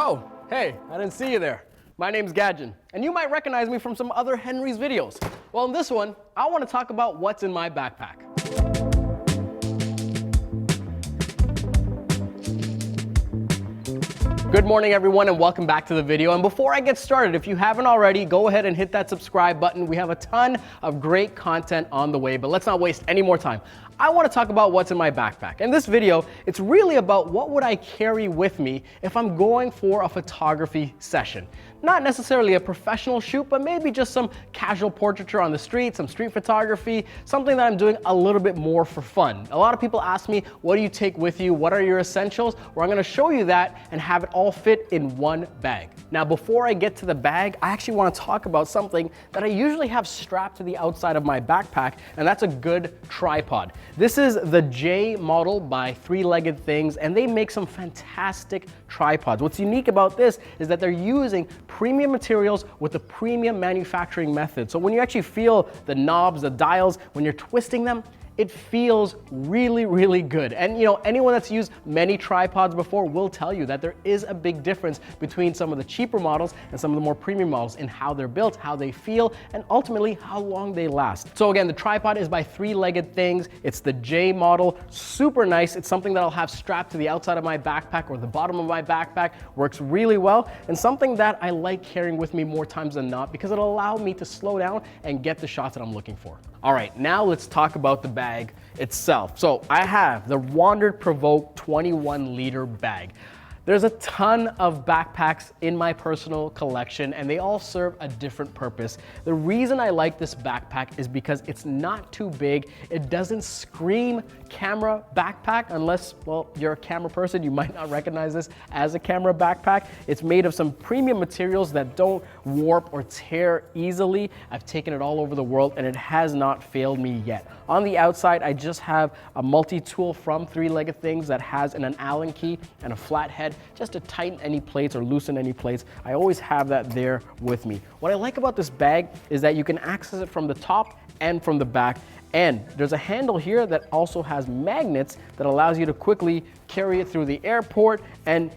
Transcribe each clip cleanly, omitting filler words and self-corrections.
Oh, hey, I didn't see you there. My name's Gajan, and you might recognize me from some other Henry's videos. Well, in this one, I want to talk about what's in my backpack. Good morning, everyone, and welcome back to the video. And before I get started, if you haven't already, go ahead and hit that subscribe button. We have a ton of great content on the way, but let's not waste any more time. I want to talk about what's in my backpack. In this video, it's really about what would I carry with me if I'm going for a photography session. Not necessarily a professional shoot, but maybe just some casual portraiture on the street, some street photography, something that I'm doing a little bit more for fun. A lot of people ask me, what do you take with you? What are your essentials? Well, I'm going to show you that and have it all fit in one bag. Now, before I get to the bag, I actually want to talk about something that I usually have strapped to the outside of my backpack, and that's a good tripod. This is the J model by Three Legged Things, and they make some fantastic tripods. What's unique about this is that they're using premium materials with a premium manufacturing method. So when you actually feel the knobs, the dials, when you're twisting them, it feels really, really good. And you know, anyone that's used many tripods before will tell you that there is a big difference between some of the cheaper models and some of the more premium models in how they're built, how they feel, and ultimately how long they last. So again, the tripod is by Three Legged Things. It's the J model, super nice. It's something that I'll have strapped to the outside of my backpack or the bottom of my backpack. Works really well, and something that I like carrying with me more times than not because it'll allow me to slow down and get the shots that I'm looking for. All right, now let's talk about the bag itself. So I have the Wandered Provoked 21-liter bag. There's a ton of backpacks in my personal collection, and they all serve a different purpose. The reason I like this backpack is because it's not too big. It doesn't scream camera backpack unless, well, you're a camera person. You might not recognize this as a camera backpack. It's made of some premium materials that don't warp or tear easily. I've taken it all over the world, and it has not failed me yet. On the outside, I just have a multi-tool from Three Legged Things that has an Allen key and a flat head just to tighten any plates or loosen any plates. I always have that there with me. What I like about this bag is that you can access it from the top and from the back. And there's a handle here that also has magnets that allows you to quickly carry it through the airport and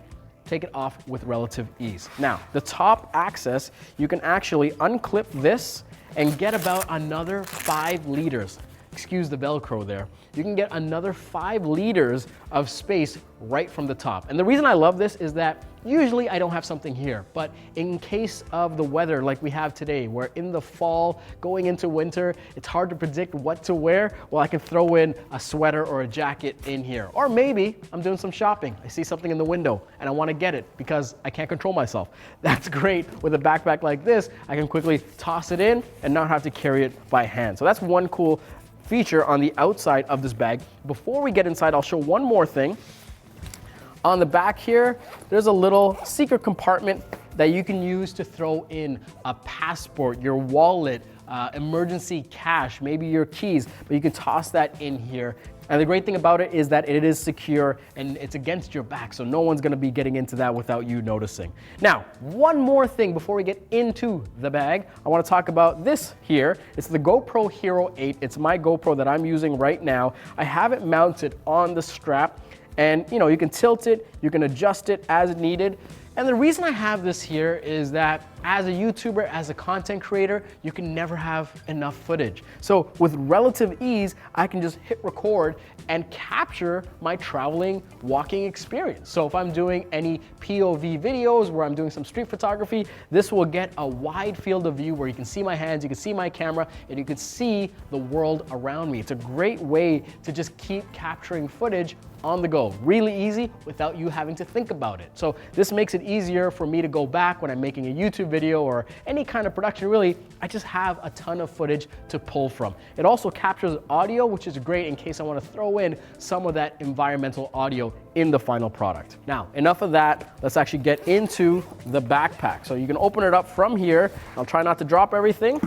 take it off with relative ease. Now, the top access, you can actually unclip this and get about another 5 liters. Excuse the Velcro there. You can get another 5 liters of space right from the top. And the reason I love this is that usually I don't have something here, but in case of the weather like we have today, where in the fall, going into winter, it's hard to predict what to wear, well, I can throw in a sweater or a jacket in here. Or maybe I'm doing some shopping. I see something in the window and I want to get it because I can't control myself. That's great. With a backpack like this, I can quickly toss it in and not have to carry it by hand. So that's one cool feature on the outside of this bag. Before we get inside, I'll show one more thing. On the back here, there's a little secret compartment that you can use to throw in a passport, your wallet, emergency cash, maybe your keys, but you can toss that in here. And the great thing about it is that it is secure and it's against your back, so no one's gonna be getting into that without you noticing. Now, one more thing before we get into the bag, I wanna talk about this here. It's the GoPro Hero 8. It's my GoPro that I'm using right now. I have it mounted on the strap, and you know, you can tilt it, you can adjust it as needed. And the reason I have this here is that as a YouTuber, as a content creator, you can never have enough footage. So with relative ease, I can just hit record and capture my traveling, walking experience. So if I'm doing any POV videos where I'm doing some street photography, this will get a wide field of view where you can see my hands, you can see my camera, and you can see the world around me. It's a great way to just keep capturing footage on the go. Really easy without you having to think about it. So this makes it easier for me to go back when I'm making a YouTube video or any kind of production. Really, I just have a ton of footage to pull from. It also captures audio, which is great in case I want to throw in some of that environmental audio in the final product. Now, enough of that. Let's actually get into the backpack. So you can open it up from here. I'll try not to drop everything.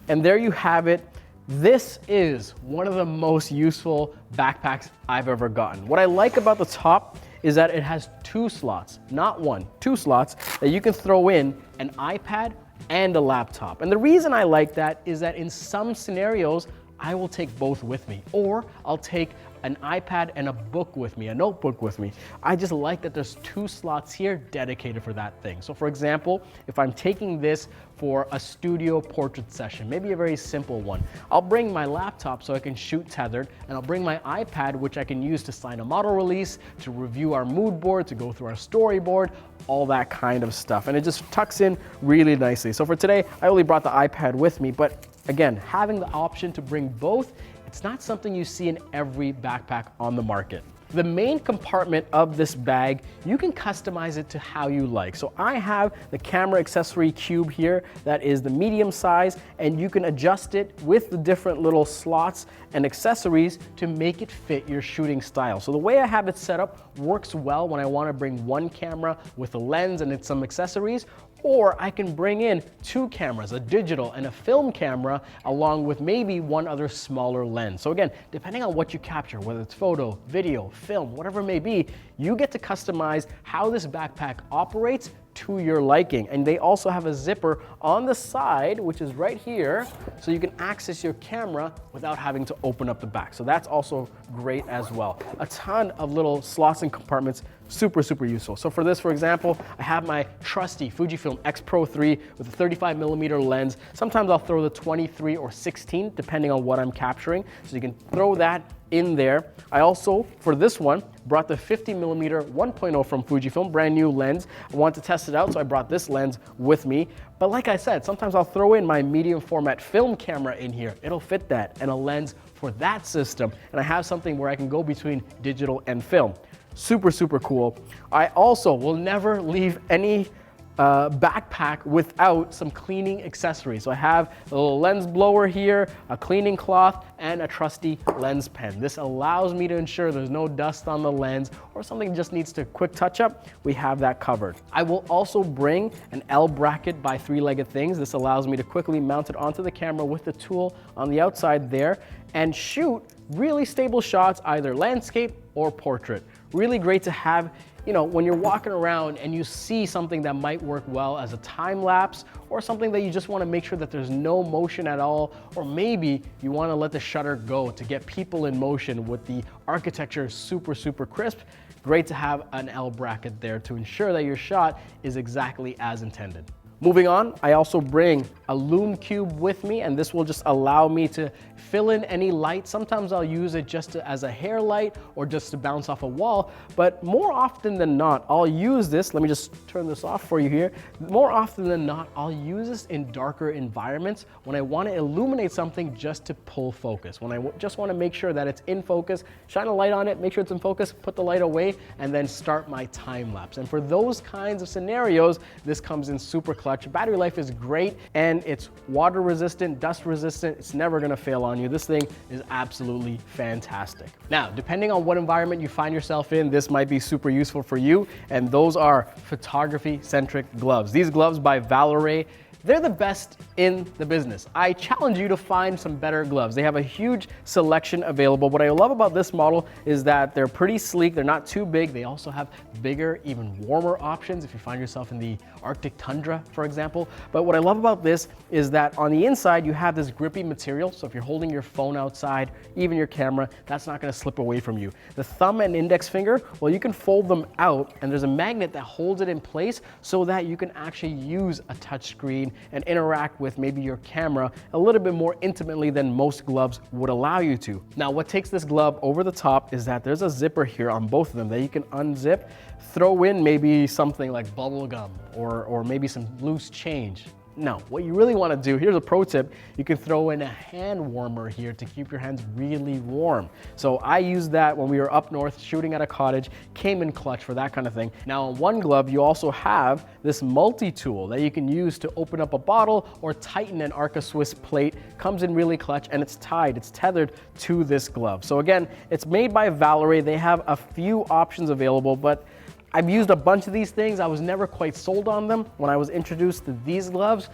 And there you have it. This is one of the most useful backpacks I've ever gotten. What I like about the top is that it has 2 slots, not 1, 2 slots that you can throw in an iPad and a laptop. And the reason I like that is that in some scenarios, I will take both with me, or I'll take an iPad and a book with me, a notebook with me, I just like that there's 2 slots here dedicated for that thing. So for example, if I'm taking this for a studio portrait session, maybe a very simple one, I'll bring my laptop so I can shoot tethered, and I'll bring my iPad, which I can use to sign a model release, to review our mood board, to go through our storyboard, all that kind of stuff. And it just tucks in really nicely. So for today, I only brought the iPad with me, but again, having the option to bring both, it's not something you see in every backpack on the market. The main compartment of this bag, you can customize it to how you like. So I have the camera accessory cube here that is the medium size, and you can adjust it with the different little slots and accessories to make it fit your shooting style. So the way I have it set up works well when I want to bring one camera with a lens and some accessories, or I can bring in 2 cameras, a digital and a film camera, along with maybe one other smaller lens. So again, depending on what you capture, whether it's photo, video, film, whatever it may be, you get to customize how this backpack operates to your liking. And they also have a zipper on the side, which is right here, so you can access your camera without having to open up the back. So that's also great as well. A ton of little slots and compartments, super, super useful. So for this, for example, I have my trusty Fujifilm X Pro 3 with a 35mm lens. Sometimes I'll throw the 23 or 16, depending on what I'm capturing. So you can throw that in there. I also, for this one, brought the 50mm 1.0 from Fujifilm, brand new lens. I want to test it out, so I brought this lens with me. But like I said, sometimes I'll throw in my medium format film camera in here. It'll fit that, and a lens for that system. And I have something where I can go between digital and film. Super, super cool. I also will never leave any backpack without some cleaning accessories. So I have a little lens blower here, a cleaning cloth, and a trusty lens pen. This allows me to ensure there's no dust on the lens or something just needs to quick touch up. We have that covered. I will also bring an L bracket by 3-legged things. This allows me to quickly mount it onto the camera with the tool on the outside there and shoot really stable shots, either landscape or portrait. Really great to have, you know, when you're walking around and you see something that might work well as a time lapse, or something that you just want to make sure that there's no motion at all, or maybe you want to let the shutter go to get people in motion with the architecture super, super crisp. Great to have an L bracket there to ensure that your shot is exactly as intended. Moving on, I also bring a lume cube with me, and this will just allow me to fill in any light. Sometimes I'll use it just as a hair light or just to bounce off a wall, but more often than not, I'll use this. Let me just turn this off for you here. More often than not, I'll use this in darker environments when I want to illuminate something just to pull focus. When I just want to make sure that it's in focus, shine a light on it, make sure it's in focus, put the light away, and then start my time lapse. And for those kinds of scenarios, this comes in super clutch. Battery life is great, and it's water resistant, dust resistant. It's never gonna fail on you. This thing is absolutely fantastic. Now, depending on what environment you find yourself in, this might be super useful for you, and those are photography-centric gloves. These gloves by Valore, they're the best in the business. I challenge you to find some better gloves. They have a huge selection available. What I love about this model is that they're pretty sleek. They're not too big. They also have bigger, even warmer options if you find yourself in the Arctic tundra, for example. But what I love about this is that on the inside, you have this grippy material. So if you're holding your phone outside, even your camera, that's not gonna slip away from you. The thumb and index finger, well, you can fold them out, and there's a magnet that holds it in place so that you can actually use a touch screen and interact with maybe your camera a little bit more intimately than most gloves would allow you to. Now, what takes this glove over the top is that there's a zipper here on both of them that you can unzip, throw in maybe something like bubble gum or maybe some loose change. No, what you really want to do, here's a pro tip, you can throw in a hand warmer here to keep your hands really warm. So I used that when we were up north shooting at a cottage, came in clutch for that kind of thing. Now on one glove, you also have this multi-tool that you can use to open up a bottle or tighten an Arca Swiss plate. Comes in really clutch, and it's tied, it's tethered to this glove. So again, it's made by Valore. They have a few options available, but I've used a bunch of these things. I was never quite sold on them when I was introduced to these gloves.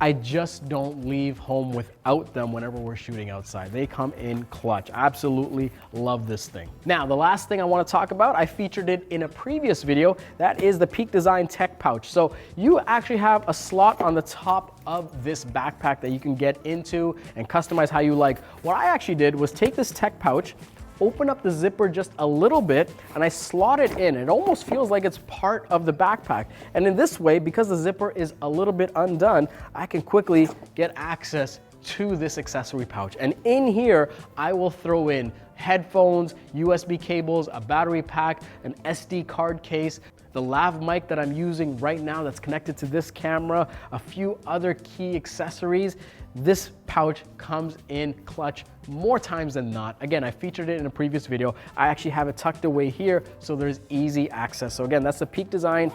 I just don't leave home without them whenever we're shooting outside. They come in clutch. Absolutely love this thing. Now, the last thing I want to talk about, I featured it in a previous video. That is the Peak Design Tech Pouch. So you actually have a slot on the top of this backpack that you can get into and customize how you like. What I actually did was take this tech pouch, open up the zipper just a little bit and I slot it in. It almost feels like it's part of the backpack. And in this way, because the zipper is a little bit undone, I can quickly get access to this accessory pouch. And in here, I will throw in headphones, USB cables, a battery pack, an SD card case, the lav mic that I'm using right now that's connected to this camera, a few other key accessories. This pouch comes in clutch more times than not. Again, I featured it in a previous video. I actually have it tucked away here, so there's easy access. So again, that's the Peak Design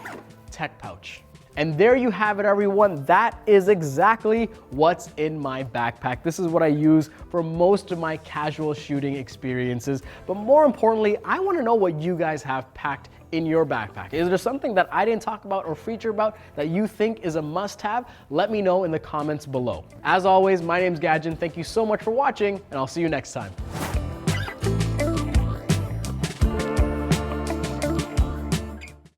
Tech Pouch. And there you have it, everyone. That is exactly what's in my backpack. This is what I use for most of my casual shooting experiences. But more importantly, I want to know what you guys have packed in your backpack. Is there something that I didn't talk about or feature about that you think is a must-have? Let me know in the comments below. As always, my name's Gajan. Thank you so much for watching, and I'll see you next time.